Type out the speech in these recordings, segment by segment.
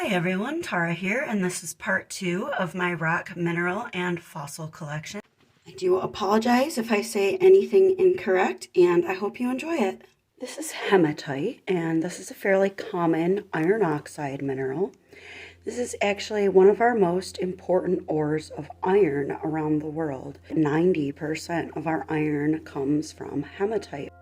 Hi everyone, Tara here, and this is part 2 of my rock, mineral, and fossil collection. I do apologize if I say anything incorrect, and I hope you enjoy it. This is hematite, and this is a fairly common iron oxide mineral. This is actually one of our most important ores of iron around the world. 90% of our iron comes from hematite.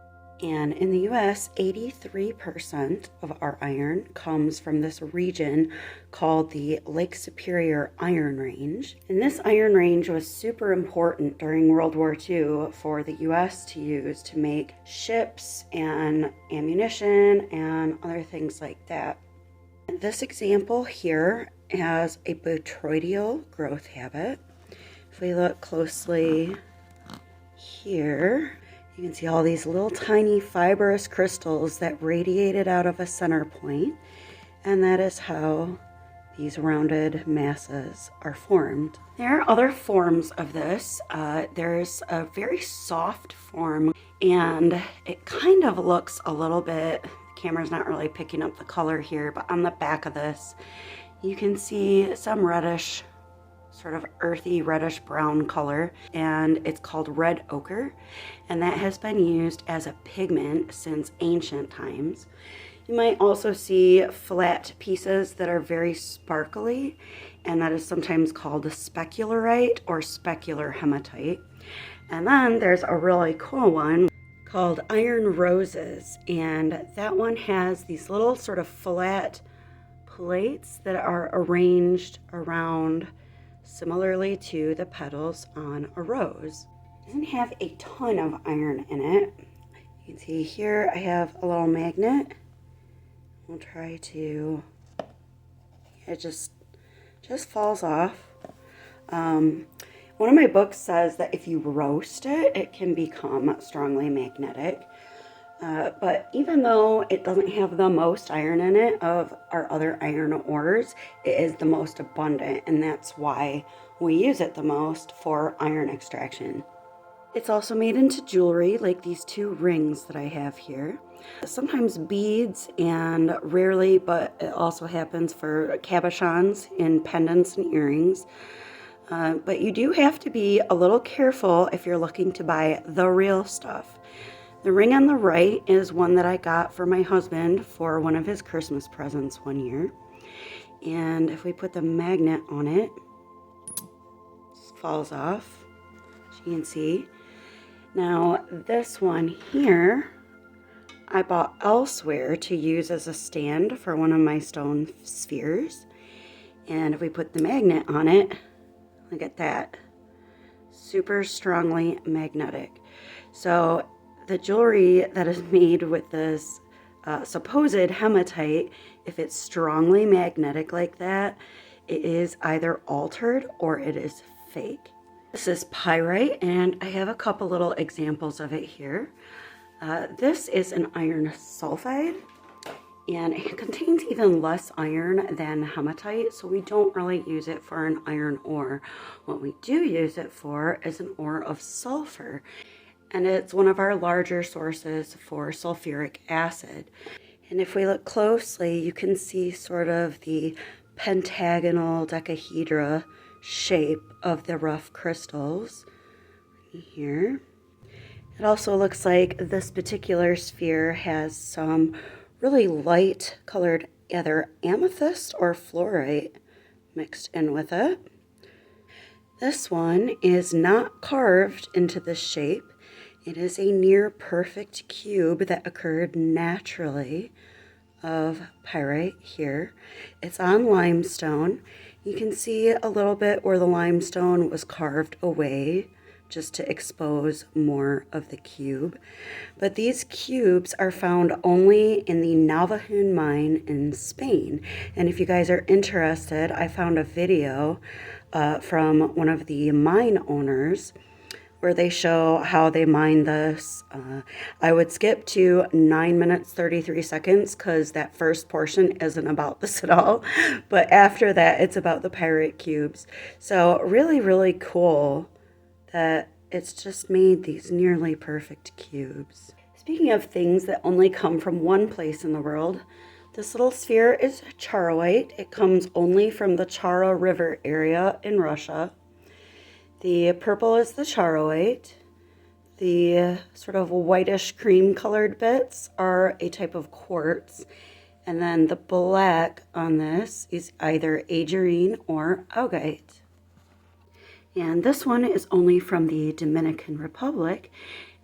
And in the US, 83% of our iron comes from this region called the Lake Superior Iron Range. And this iron range was super important during World War II for the US to use to make ships and ammunition and other things like that. This example here has a botryoidal growth habit. If we look closely here, you can see all these little tiny fibrous crystals that radiated out of a center point, and that is how these rounded masses are formed. There are other forms of this. There's a very soft form, and it kind of looks a little bit, the camera's not really picking up the color here, but on the back of this, you can see some reddish, sort of earthy reddish brown color, and it's called red ochre, and that has been used as a pigment since ancient times. You might also see flat pieces that are very sparkly, and that is sometimes called a specularite or specular hematite. And then there's a really cool one called iron roses, and that one has these little sort of flat plates that are arranged around similarly to the petals on a rose. It doesn't have a ton of iron in it. You can see here I have a little magnet. We'll try to, it just falls off. One of my books says that if you roast it, it can become strongly magnetic. But even though it doesn't have the most iron in it of our other iron ores, it is the most abundant, and that's why we use it the most for iron extraction. It's also made into jewelry, like these two rings that I have here. Sometimes beads, and rarely, but it also happens for cabochons in pendants and earrings. But you do have to be a little careful if you're looking to buy the real stuff. The ring on the right is one that I got for my husband for one of his Christmas presents one year. And if we put the magnet on it, it falls off, as you can see. Now this one here, I bought elsewhere to use as a stand for one of my stone spheres. And if we put the magnet on it, look at that, super strongly magnetic. So the jewelry that is made with this supposed hematite, if it's strongly magnetic like that, it is either altered or it is fake. This is pyrite, and I have a couple little examples of it here. This is an iron sulfide, and it contains even less iron than hematite, so we don't really use it for an iron ore. What we do use it for is an ore of sulfur, and it's one of our larger sources for sulfuric acid. And if we look closely, you can see sort of the pentagonal decahedra shape of the rough crystals here. It also looks like this particular sphere has some really light colored either amethyst or fluorite mixed in with it. This one is not carved into this shape. It is a near perfect cube that occurred naturally of pyrite here. It's on limestone. You can see a little bit where the limestone was carved away just to expose more of the cube. But these cubes are found only in the Navajún mine in Spain. And if you guys are interested, I found a video from one of the mine owners where they show how they mine this. I would skip to 9 minutes 33 seconds because that first portion isn't about this at all. But after that, it's about the pyrite cubes. So really, really cool that it's just made these nearly perfect cubes. Speaking of things that only come from one place in the world, This little sphere is charoite. It comes only from the Chara River area in Russia. The purple is the charoite. The sort of whitish cream colored bits are a type of quartz. And then the black on this is either aegirine or augite. And this one is only from the Dominican Republic.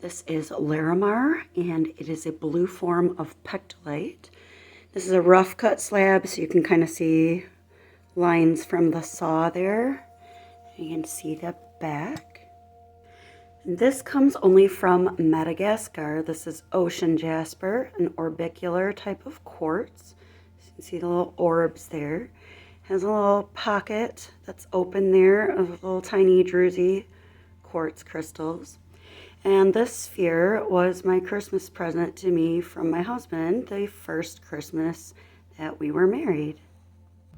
This is larimar, and it is a blue form of pectolite. This is a rough cut slab, so you can kind of see lines from the saw there. You can see the back. This comes only from Madagascar. This is ocean jasper, an orbicular type of quartz. You can see the little orbs there. Has a little pocket that's open there of little tiny druzy quartz crystals. And this sphere was my Christmas present to me from my husband, the first Christmas that we were married.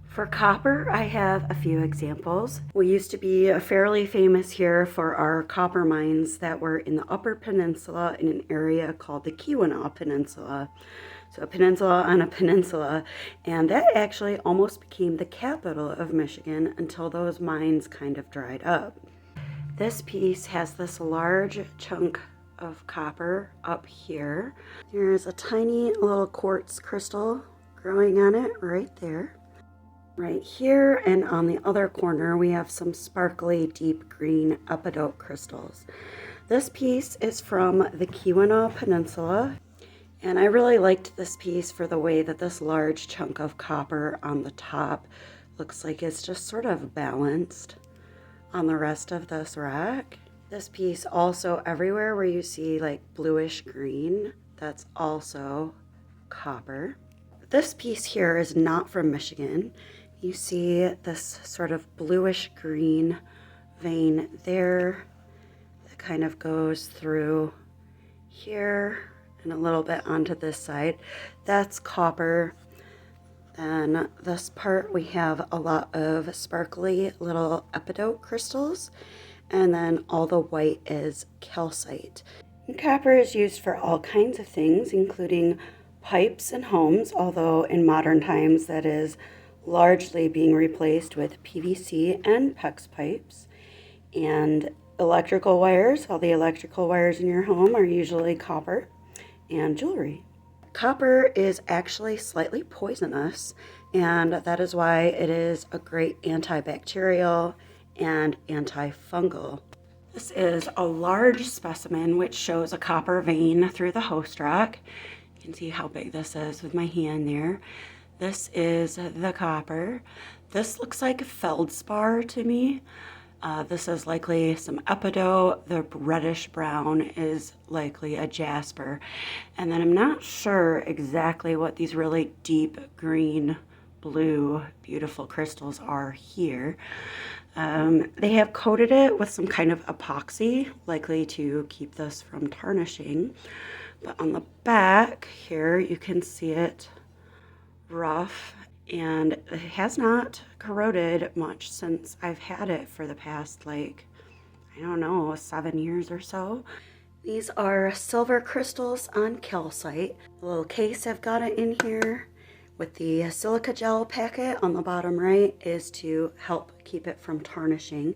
For copper, I have a few examples. We used to be fairly famous here for our copper mines that were in the Upper Peninsula in an area called the Keweenaw Peninsula. So a peninsula on a peninsula, and that actually almost became the capital of Michigan until those mines kind of dried up. This piece has this large chunk of copper up here. There's a tiny little quartz crystal growing on it right there. Right here and on the other corner we have some sparkly deep green epidote crystals. This piece is from the Keweenaw Peninsula, and I really liked this piece for the way that this large chunk of copper on the top looks like it's just sort of balanced on the rest of this rock. This piece also, everywhere where you see like bluish green, that's also copper. This piece here is not from Michigan. You see this sort of bluish green vein there that kind of goes through here and a little bit onto this side. That's copper. Then this part we have a lot of sparkly little epidote crystals, and then all the white is calcite. And copper is used for all kinds of things, including pipes and homes, although in modern times that is largely being replaced with PVC and PEX pipes. And electrical wires, all the electrical wires in your home are usually copper, and jewelry. Copper is actually slightly poisonous, and that is why it is a great antibacterial and antifungal. This is a large specimen which shows a copper vein through the host rock. You can see how big this is with my hand there. This is the copper. This looks like feldspar to me. This is likely some epidote. The reddish brown is likely a jasper. And then I'm not sure exactly what these really deep green, blue, beautiful crystals are here. They have coated it with some kind of epoxy, likely to keep this from tarnishing. But on the back here, you can see it rough, and it has not corroded much since I've had it for the past, like, I don't know, 7 years or so. These are silver crystals on calcite. The little case I've got it in here with the silica gel packet on the bottom right is to help keep it from tarnishing.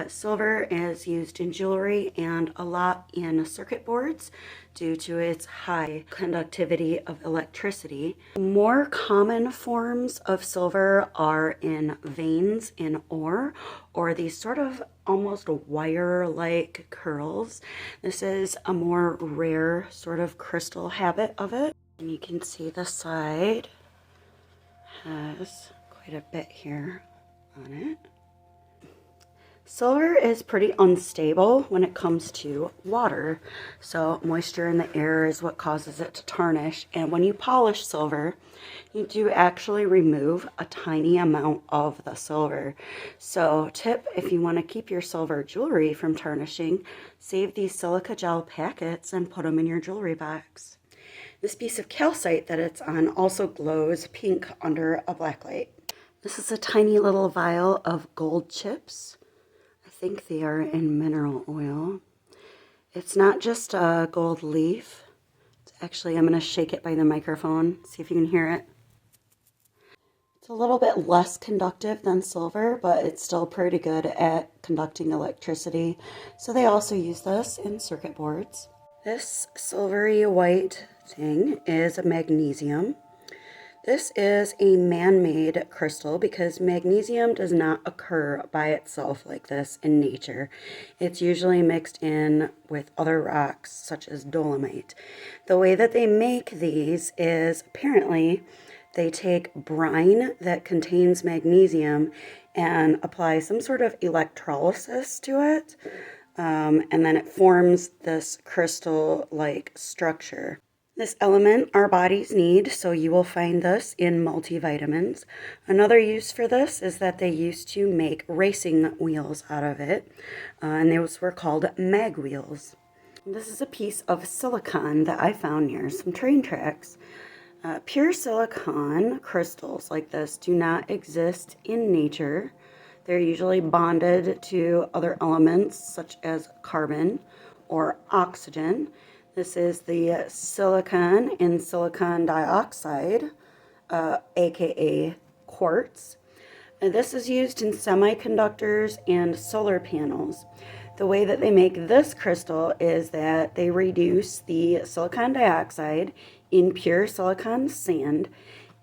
Silver is used in jewelry and a lot in circuit boards due to its high conductivity of electricity. More common forms of silver are in veins in ore, or these sort of almost wire-like curls. This is a more rare sort of crystal habit of it. And you can see the side has quite a bit here on it. Silver is pretty unstable when it comes to water, so moisture in the air is what causes it to tarnish. And when you polish silver, you do actually remove a tiny amount of the silver. So tip, if you want to keep your silver jewelry from tarnishing, save these silica gel packets and put them in your jewelry box. This piece of calcite that it's on also glows pink under a black light. This is a tiny little vial of gold chips. I think they are in mineral oil. It's not just a gold leaf. It's Actually, I'm going to shake it by the microphone, see if you can hear it. It's a little bit less conductive than silver, but it's still pretty good at conducting electricity. So they also use this in circuit boards. This silvery white thing is magnesium. This is a man-made crystal because magnesium does not occur by itself like this in nature. It's usually mixed in with other rocks such as dolomite. The way that they make these is apparently they take brine that contains magnesium and apply some sort of electrolysis to it, and then it forms this crystal-like structure. This element our bodies need, so you will find this in multivitamins. Another use for this is that they used to make racing wheels out of it, and those were called mag wheels. This is a piece of silicon that I found near some train tracks. Pure silicon crystals like this do not exist in nature. They're usually bonded to other elements such as carbon or oxygen. This is the silicon in silicon dioxide, aka quartz. And this is used in semiconductors and solar panels. The way that they make this crystal is that they reduce the silicon dioxide in pure silicon sand,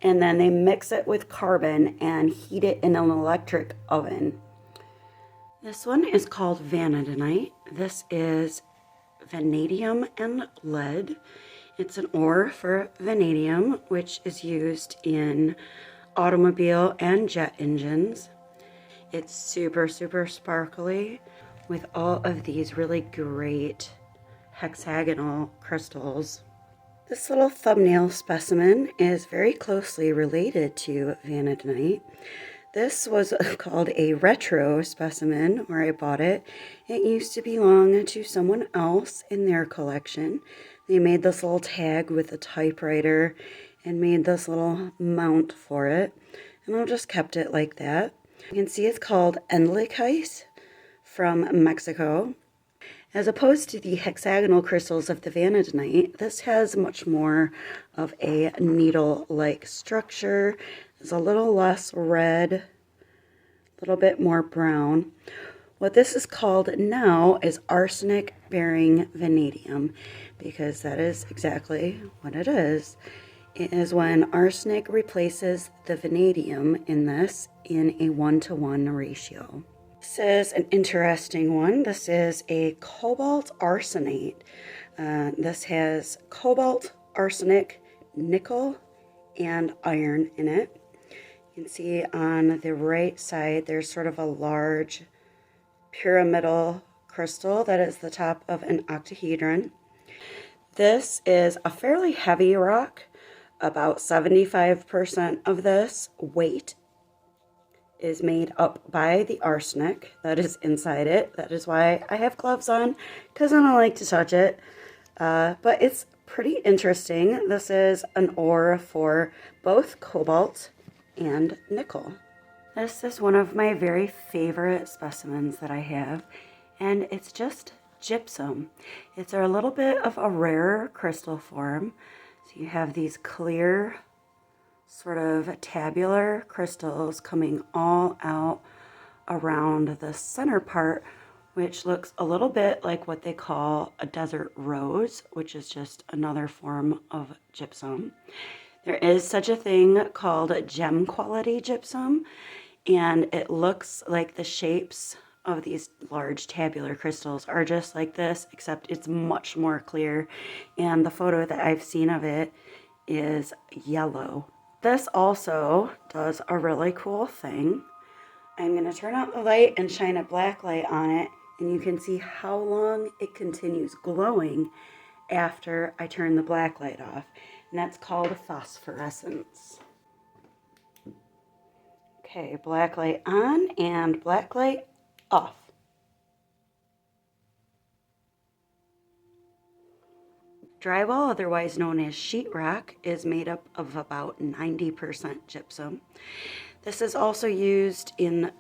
and then they mix it with carbon and heat it in an electric oven. This one is called vanadinite. This is vanadium and lead. It's an ore for vanadium, which is used in automobile and jet engines. It's super, super sparkly with all of these really great hexagonal crystals. This little thumbnail specimen is very closely related to vanadinite. This was called a retro specimen where I bought it. It used to belong to someone else in their collection. They made this little tag with a typewriter and made this little mount for it. And I just kept it like that. You can see it's called Endlichite from Mexico. As opposed to the hexagonal crystals of the vanadinite, this has much more of a needle-like structure. It's a little less red, a little bit more brown. What this is called now is arsenic-bearing vanadium, because that is exactly what it is. It is when arsenic replaces the vanadium in this in a 1-to-1 ratio. This is an interesting one. This is a cobalt arsenate. This has cobalt, arsenic, nickel, and iron in it. You can see on the right side there's sort of a large pyramidal crystal that is the top of an octahedron. This is a fairly heavy rock. About 75% of this weight is made up by the arsenic that is inside it. That is why I have gloves on, because I don't like to touch it. But it's pretty interesting. This is an ore for both cobalt and nickel. This is one of my very favorite specimens that I have, and it's just gypsum. It's a little bit of a rarer crystal form. So you have these clear, sort of tabular crystals coming all out around the center part, which looks a little bit like what they call a desert rose, which is just another form of gypsum. There is such a thing called gem quality gypsum, and it looks like the shapes of these large tabular crystals are just like this, except it's much more clear, and the photo that I've seen of it is yellow. This also does a really cool thing. I'm going to turn out the light and shine a black light on it, and you can see how long it continues glowing after I turn the black light off, and that's called phosphorescence. Okay, black light on and black light off. Drywall, otherwise known as sheetrock, is made up of about 90% gypsum. This is also used in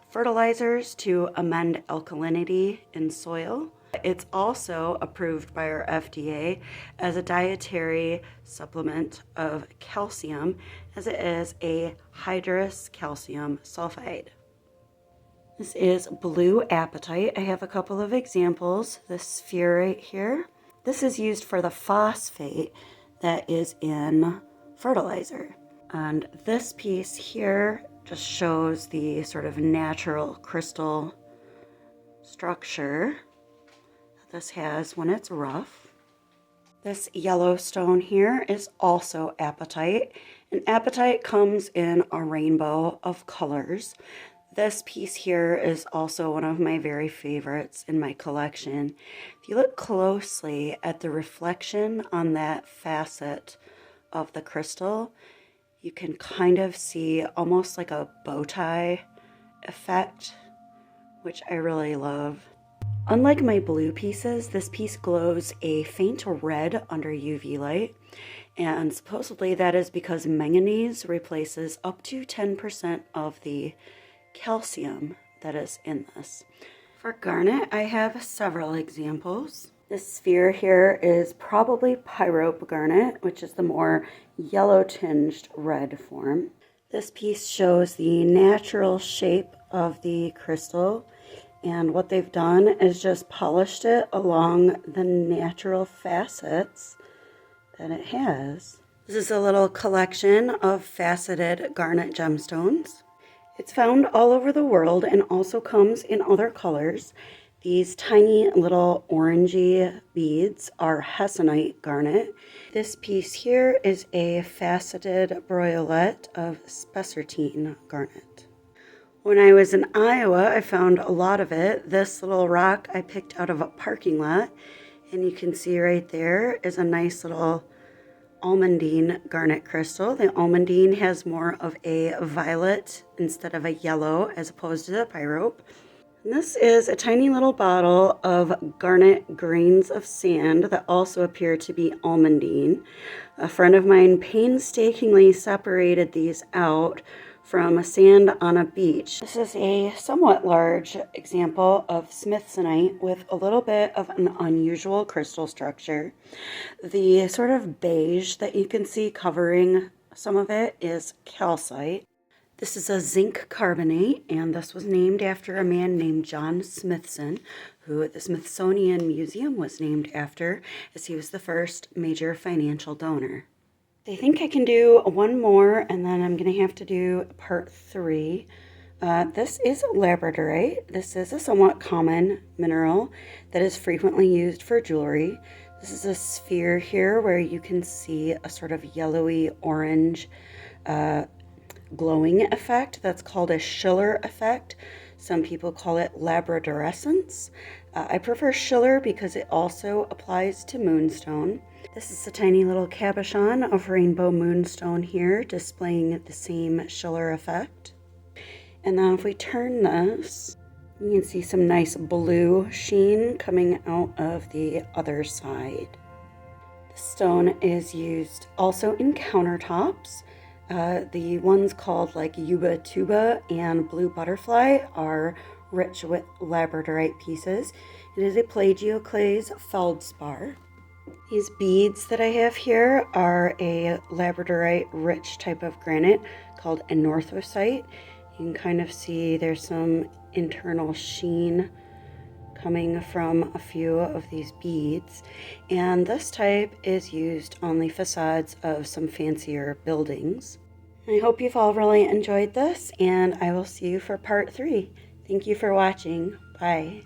fertilizers to amend alkalinity in soil. It's also approved by our FDA as a dietary supplement of calcium, as it is a hydrous calcium sulfide. This is blue apatite. I have a couple of examples. This sphere right here. This is used for the phosphate that is in fertilizer. And this piece here just shows the sort of natural crystal structure that this has when it's rough. This yellow stone here is also apatite, and apatite comes in a rainbow of colors. This piece here is also one of my very favorites in my collection. If you look closely at the reflection on that facet of the crystal, you can kind of see almost like a bow tie effect, which I really love. Unlike my blue pieces, this piece glows a faint red under UV light, and supposedly that is because manganese replaces up to 10% of the calcium that is in this. For garnet, I have several examples. This sphere here is probably Pyrite garnet, which is the more yellow tinged red form. This piece shows the natural shape of the crystal, and what they've done is just polished it along the natural facets that it has. This is a little collection of faceted garnet gemstones. It's found all over the world and also comes in other colors. These tiny little orangey beads are Hematite garnet. This piece here is a faceted broilette of spessartine garnet. When I was in Iowa, I found a lot of it. This little rock I picked out of a parking lot, and you can see right there is a nice little almandine garnet crystal. The almandine has more of a violet instead of a yellow as opposed to the pyrite. And this is a tiny little bottle of garnet grains of sand that also appear to be almandine. A friend of mine painstakingly separated these out from sand on a beach. This is a somewhat large example of smithsonite with a little bit of an unusual crystal structure. The sort of beige that you can see covering some of it is calcite. This is a zinc carbonate, and this was named after a man named John Smithson, who the Smithsonian Museum was named after, as he was the first major financial donor. I think I can do one more, and then I'm going to have to do part 3. This is labradorite. This is a somewhat common mineral that is frequently used for jewelry. This is a sphere here where you can see a sort of yellowy orange glowing effect. That's called a Schiller effect. Some people call it labradorescence. I prefer Schiller because it also applies to moonstone. This is a tiny little cabochon of rainbow moonstone here, displaying the same Schiller effect. And then if we turn this, you can see some nice blue sheen coming out of the other side. The stone is used also in countertops. The ones called like Yuba Tuba and Blue Butterfly are rich with labradorite pieces. It is a plagioclase feldspar. These beads that I have here are a labradorite rich type of granite called anorthosite. You can kind of see there's some internal sheen coming from a few of these beads, and this type is used on the facades of some fancier buildings. I hope you've all really enjoyed this, and I will see you for part 3. Thank you for watching. Bye.